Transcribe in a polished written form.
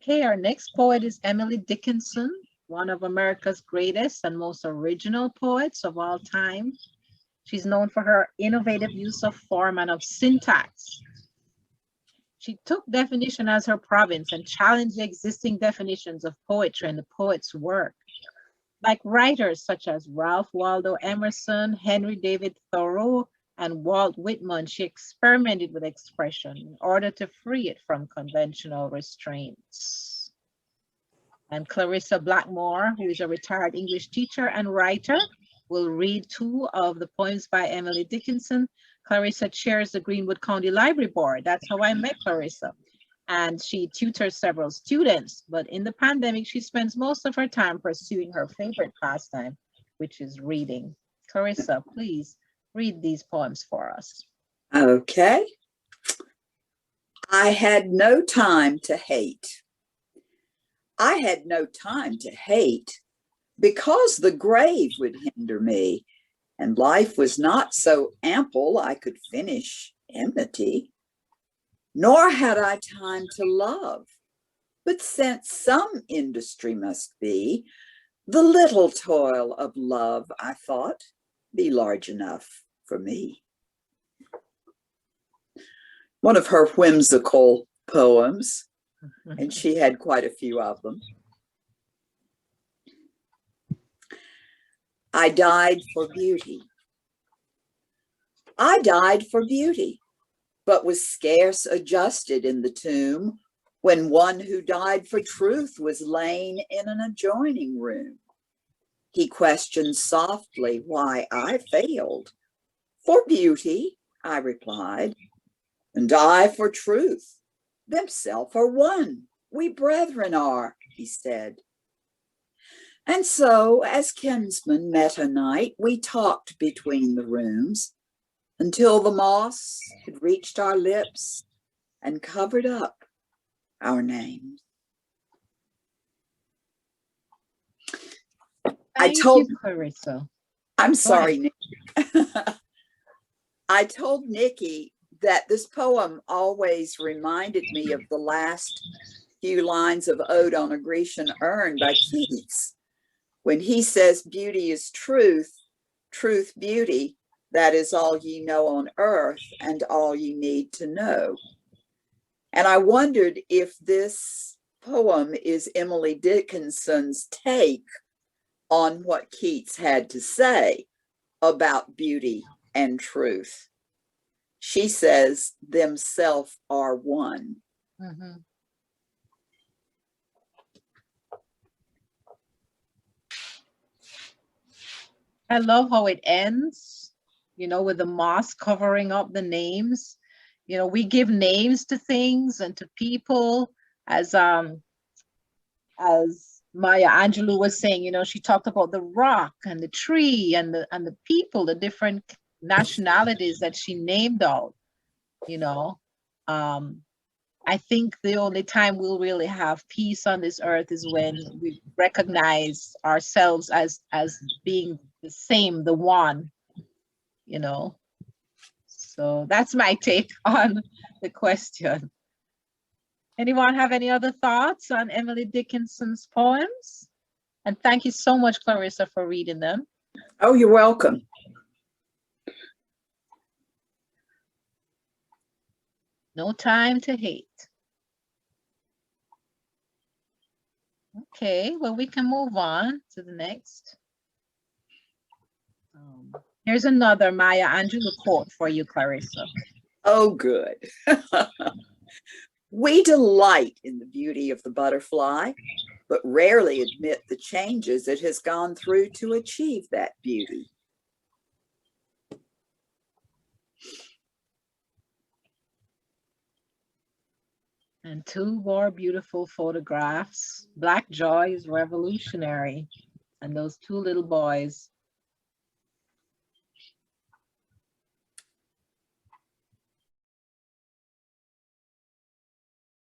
Okay, our next poet is Emily Dickinson, one of America's greatest and most original poets of all time. She's known for her innovative use of form and of syntax. She took definition as her province and challenged the existing definitions of poetry and the poet's work. Like writers such as Ralph Waldo Emerson, Henry David Thoreau, and Walt Whitman, she experimented with expression in order to free it from conventional restraints. And Clarissa Blackmore, who is a retired English teacher and writer, will read two of the poems by Emily Dickinson. Clarissa chairs the Greenwood County Library Board. That's how I met Clarissa. And she tutors several students, but in the pandemic, she spends most of her time pursuing her favorite pastime, which is reading. Clarissa, please read these poems for us. Okay. I had no time to hate. I had no time to hate because the grave would hinder me, and life was not so ample I could finish enmity. Nor had I time to love, but since some industry must be, the little toil of love, I thought, be large enough for me. One of her whimsical poems, and she had quite a few of them. I died for beauty. I died for beauty, but was scarce adjusted in the tomb when one who died for truth was lain in an adjoining room. He questioned softly why I failed. For beauty, I replied, and I for truth. Themself are one, we brethren are, he said. And so, as kinsmen met a night, we talked between the rooms until the moss had reached our lips and covered up our names. Thank you, Clarissa. I'm sorry, Nikki. I told Nikki that this poem always reminded me of the last few lines of Ode on a Grecian Urn by Keats, when he says, beauty is truth, truth beauty, that is all ye know on earth and all ye need to know. And I wondered if this poem is Emily Dickinson's take on what Keats had to say about beauty and truth. She says, themselves are one. Mm-hmm. I love how it ends, you know, with the moss covering up the names. You know, we give names to things and to people, as Maya Angelou was saying. You know, she talked about the rock and the tree and the people, the different nationalities that she named out. You know, I think the only time we'll really have peace on this earth is when we recognize ourselves as being the same, the one, you know. So that's my take on the question. Anyone have any other thoughts on Emily Dickinson's poems? And thank you so much, Clarissa, for reading them. Oh, you're welcome. No time to hate. Okay, well, we can move on to the next. Here's another Maya Angelou quote for you, Clarissa. Oh, good. We delight in the beauty of the butterfly, but rarely admit the changes it has gone through to achieve that beauty. And two more beautiful photographs. Black joy is revolutionary. And those two little boys